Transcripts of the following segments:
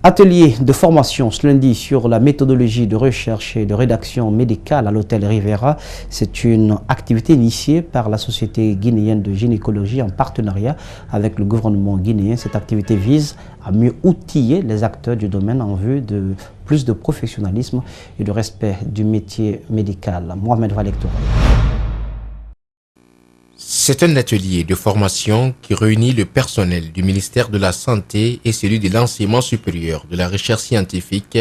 Atelier de formation ce lundi sur la méthodologie de recherche et de rédaction médicale à l'hôtel Rivera. C'est une activité initiée par la Société guinéenne de gynécologie en partenariat avec le gouvernement guinéen. Cette activité vise à mieux outiller les acteurs du domaine en vue de plus de professionnalisme et de respect du métier médical. Mohamed Valektoura. C'est un atelier de formation qui réunit le personnel du ministère de la Santé et celui de l'enseignement supérieur de la recherche scientifique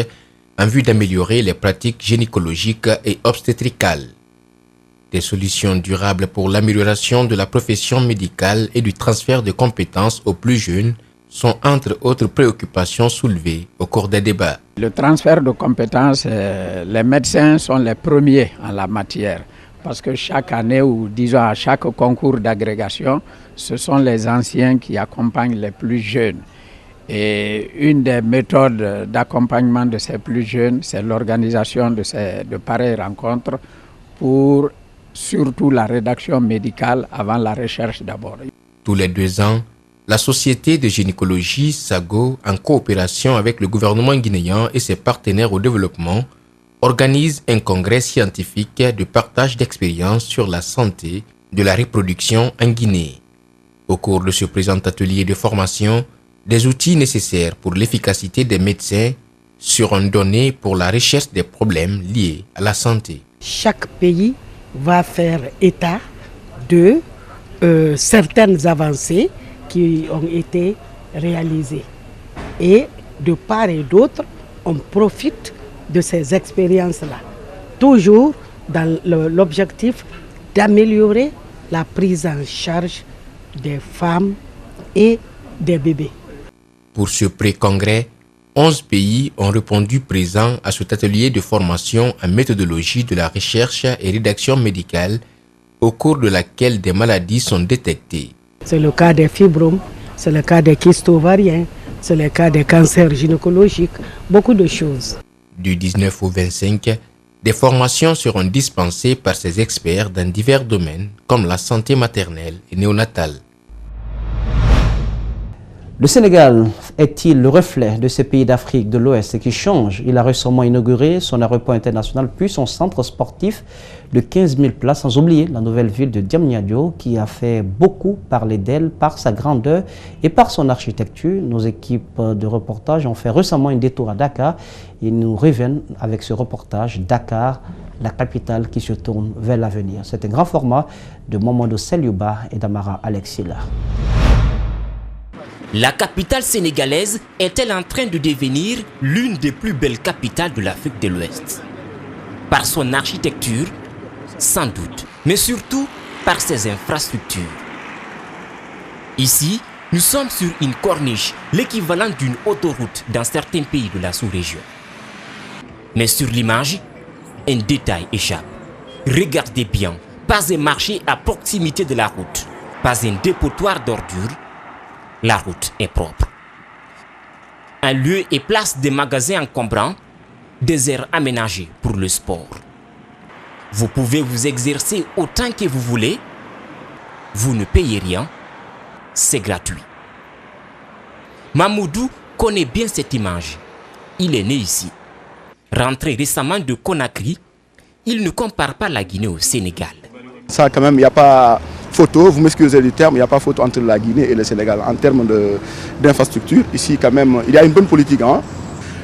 en vue d'améliorer les pratiques gynécologiques et obstétricales. Des solutions durables pour l'amélioration de la profession médicale et du transfert de compétences aux plus jeunes sont entre autres préoccupations soulevées au cours des débats. Le transfert de compétences, les médecins sont les premiers en la matière. Parce que chaque année ou disons à chaque concours d'agrégation, ce sont les anciens qui accompagnent les plus jeunes. Et une des méthodes d'accompagnement de ces plus jeunes, c'est l'organisation de pareilles rencontres pour surtout la rédaction médicale avant la recherche d'abord. Tous les 2 ans, la Société de gynécologie SAGO, en coopération avec le gouvernement guinéen et ses partenaires au développement, organise un congrès scientifique de partage d'expériences sur la santé de la reproduction en Guinée. Au cours de ce présent atelier de formation, des outils nécessaires pour l'efficacité des médecins seront donnés pour la recherche des problèmes liés à la santé. Chaque pays va faire état de certaines avancées qui ont été réalisées. Et de part et d'autre, on profite de ces expériences-là, toujours dans l'objectif d'améliorer la prise en charge des femmes et des bébés. Pour ce pré-congrès, 11 pays ont répondu présents à cet atelier de formation en méthodologie de la recherche et rédaction médicale, au cours de laquelle des maladies sont détectées. C'est le cas des fibromes, c'est le cas des kystes ovariens, c'est le cas des cancers gynécologiques, beaucoup de choses. Du 19 au 25, des formations seront dispensées par ces experts dans divers domaines comme la santé maternelle et néonatale. Le Sénégal est-il le reflet de ces pays d'Afrique de l'Ouest qui changent? Il a récemment inauguré son aéroport international puis son centre sportif de 15 000 places, sans oublier la nouvelle ville de Diamniadio qui a fait beaucoup parler d'elle par sa grandeur et par son architecture. Nos équipes de reportage ont fait récemment un détour à Dakar et nous reviennent avec ce reportage Dakar, la capitale qui se tourne vers l'avenir. C'est un grand format de Mamadou Seliouba et d'Amara Alexila. La capitale sénégalaise est-elle en train de devenir l'une des plus belles capitales de l'Afrique de l'Ouest? Par son architecture, sans doute, mais surtout par ses infrastructures. Ici, nous sommes sur une corniche, l'équivalent d'une autoroute dans certains pays de la sous-région. Mais sur l'image, un détail échappe. Regardez bien, pas un marché à proximité de la route, pas un dépotoir d'ordures. La route est propre. Un lieu et place des magasins encombrants, des aires aménagées pour le sport. Vous pouvez vous exercer autant que vous voulez. Vous ne payez rien. C'est gratuit. Mamoudou connaît bien cette image. Il est né ici. Rentré récemment de Conakry, il ne compare pas la Guinée au Sénégal. Ça quand même, il n'y a pas photo, vous m'excusez du terme, il n'y a pas photo entre la Guinée et le Sénégal en termes d'infrastructure. Ici quand même, il y a une bonne politique. Hein.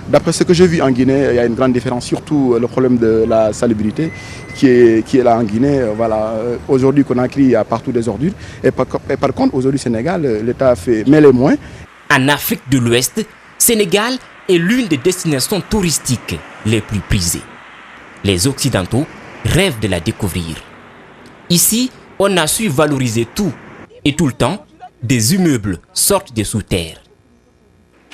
D'après ce que j'ai vu en Guinée, il y a une grande différence, surtout le problème de la salubrité qui est là en Guinée. Voilà. Aujourd'hui, Conakry, il y a partout des ordures. Et par contre, aujourd'hui, Sénégal, l'État met les moyens. En Afrique de l'Ouest, Sénégal est l'une des destinations touristiques les plus prisées. Les Occidentaux rêvent de la découvrir. Ici, on a su valoriser tout et tout le temps, des immeubles sortent de sous terre.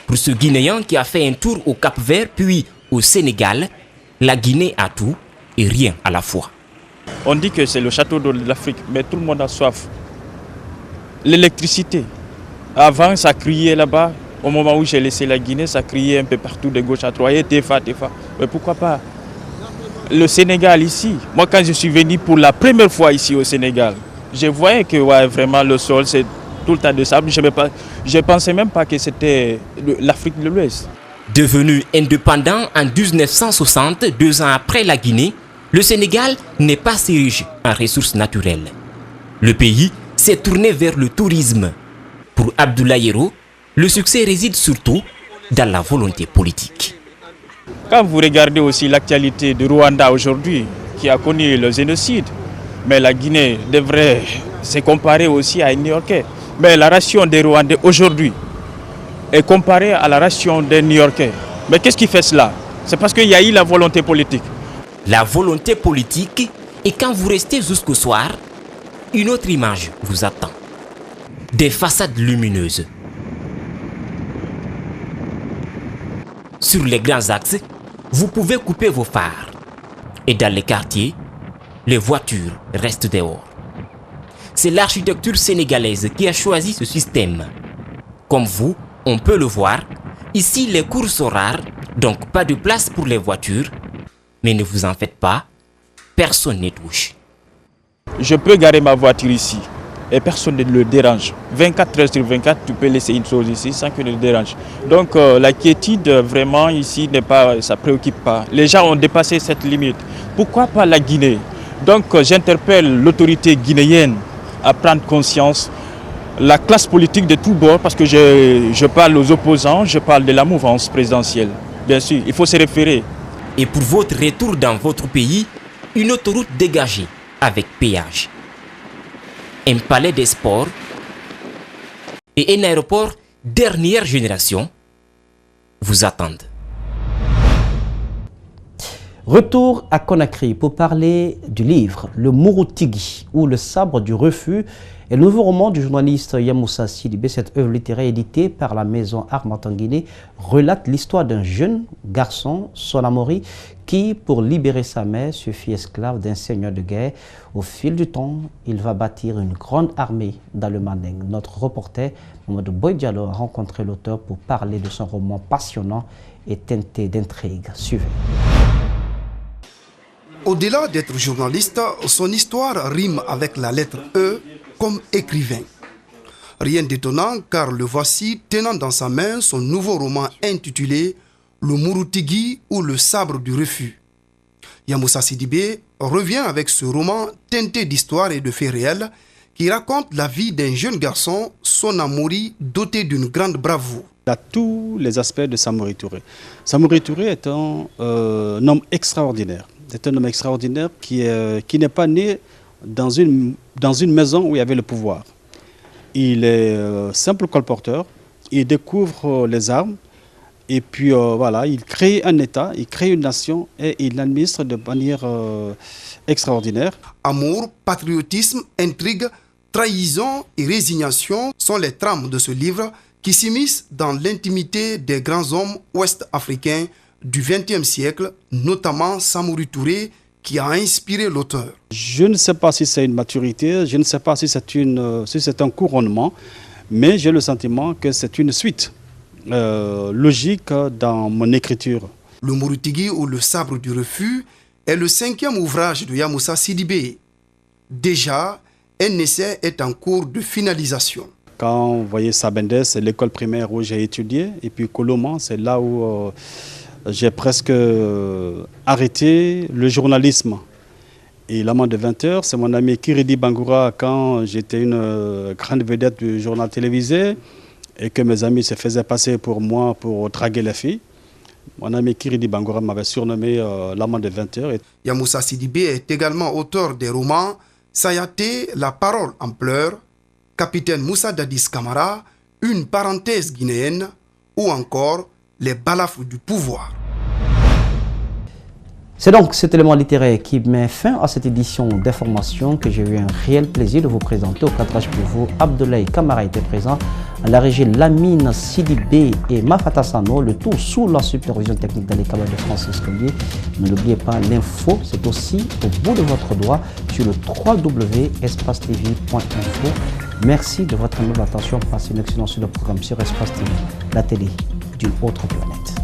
Pour ce Guinéen qui a fait un tour au Cap-Vert puis au Sénégal, la Guinée a tout et rien à la fois. On dit que c'est le château d'eau de l'Afrique, mais tout le monde a soif. L'électricité. Avant, ça criait là-bas. Au moment où j'ai laissé la Guinée, ça criait un peu partout de gauche à droite. Tefa. Mais pourquoi pas? Le Sénégal ici, moi quand je suis venu pour la première fois ici au Sénégal, je voyais que vraiment le sol c'est tout le temps de sable. Je ne pensais même pas que c'était l'Afrique de l'Ouest. Devenu indépendant en 1960, 2 ans après la Guinée, le Sénégal n'est pas si riche en ressources naturelles. Le pays s'est tourné vers le tourisme. Pour Abdoulaye Yero, le succès réside surtout dans la volonté politique. Quand vous regardez aussi l'actualité du Rwanda aujourd'hui, qui a connu le génocide, mais la Guinée devrait se comparer aussi à une New-Yorkais. Mais la ration des Rwandais aujourd'hui est comparée à la ration des New-Yorkais. Mais qu'est-ce qui fait cela? C'est parce qu'il y a eu la volonté politique. La volonté politique, et quand vous restez jusqu'au soir, une autre image vous attend. Des façades lumineuses. Sur les grands axes, vous pouvez couper vos phares. Et dans les quartiers, les voitures restent dehors. C'est l'architecture sénégalaise qui a choisi ce système. Comme vous, on peut le voir, ici les courses sont rares, donc pas de place pour les voitures. Mais ne vous en faites pas, personne n'y touche. Je peux garer ma voiture ici et personne ne le dérange. 24 heures sur 24, tu peux laisser une chose ici sans que ne le dérange. Donc la quiétude vraiment ici n'est pas, ça préoccupe pas. Les gens ont dépassé cette limite. Pourquoi pas la Guinée? Donc j'interpelle l'autorité guinéenne à prendre conscience, la classe politique de tous bords, parce que je parle aux opposants, je parle de la mouvance présidentielle. Bien sûr, il faut se référer. Et pour votre retour dans votre pays, une autoroute dégagée avec péage. Un palais des sports et un aéroport dernière génération vous attendent. Retour à Conakry pour parler du livre Le Mouroutigi ou Le sabre du refus et le nouveau roman du journaliste Yamoussa Sidibé. Cette œuvre littéraire éditée par la maison Harmattan Guinée relate l'histoire d'un jeune garçon, Sonamori, qui, pour libérer sa mère, se fit esclave d'un seigneur de guerre. Au fil du temps, il va bâtir une grande armée dans le Manding. Notre reporter, Mamadou Boy Diallo, a rencontré l'auteur pour parler de son roman passionnant et teinté d'intrigue. Suivez. Au-delà d'être journaliste, son histoire rime avec la lettre E comme écrivain. Rien d'étonnant car le voici tenant dans sa main son nouveau roman intitulé Le Mouroutigi ou Le sabre du refus. Yamoussa Sidibé revient avec ce roman teinté d'histoire et de faits réels qui raconte la vie d'un jeune garçon, Sonamori, doté d'une grande bravoure. Il a tous les aspects de Samori Touré. Samori Touré est un homme extraordinaire. C'est un homme extraordinaire qui n'est pas né dans une maison où il y avait le pouvoir. Il est simple colporteur, il découvre les armes et puis voilà, il crée un État, il crée une nation et il l'administre de manière extraordinaire. Amour, patriotisme, intrigue, trahison et résignation sont les trames de ce livre qui s'immiscent dans l'intimité des grands hommes ouest-africains du XXe siècle, notamment Samori Touré, qui a inspiré l'auteur. Je ne sais pas si c'est une maturité, je ne sais pas si c'est un couronnement, mais j'ai le sentiment que c'est une suite logique dans mon écriture. Le Mouroutigi ou Le sabre du refus est le 5e ouvrage de Yamoussa Sidibé. Déjà, un essai est en cours de finalisation. Quand vous voyez Sabendès, c'est l'école primaire où j'ai étudié, et puis Koloman, c'est là où j'ai presque arrêté le journalisme. Et l'amant de 20 heures, c'est mon ami Kiridi Bangoura quand j'étais une grande vedette du journal télévisé et que mes amis se faisaient passer pour moi pour draguer les filles. Mon ami Kiridi Bangoura m'avait surnommé l'amant de 20 heures. Yamoussa Sidibé est également auteur des romans Sayaté, La parole en pleurs, Capitaine Moussa Dadis Camara, Une parenthèse guinéenne ou encore Les balafres du pouvoir. C'est donc cet élément littéraire qui met fin à cette édition d'information que j'ai eu un réel plaisir de vous présenter. Au cadrage pour vous, Abdoulaye Camara était présent, à la régie Lamine Sidibé et Mafata Sano, le tout sous la supervision technique dans les camarades de Francis Collier. Ne l'oubliez pas, l'info, c'est aussi au bout de votre doigt sur le www.espacetv.info. Merci de votre nouvelle attention. Passez une excellente sur le programme sur Espace TV, la télé d'une autre planète.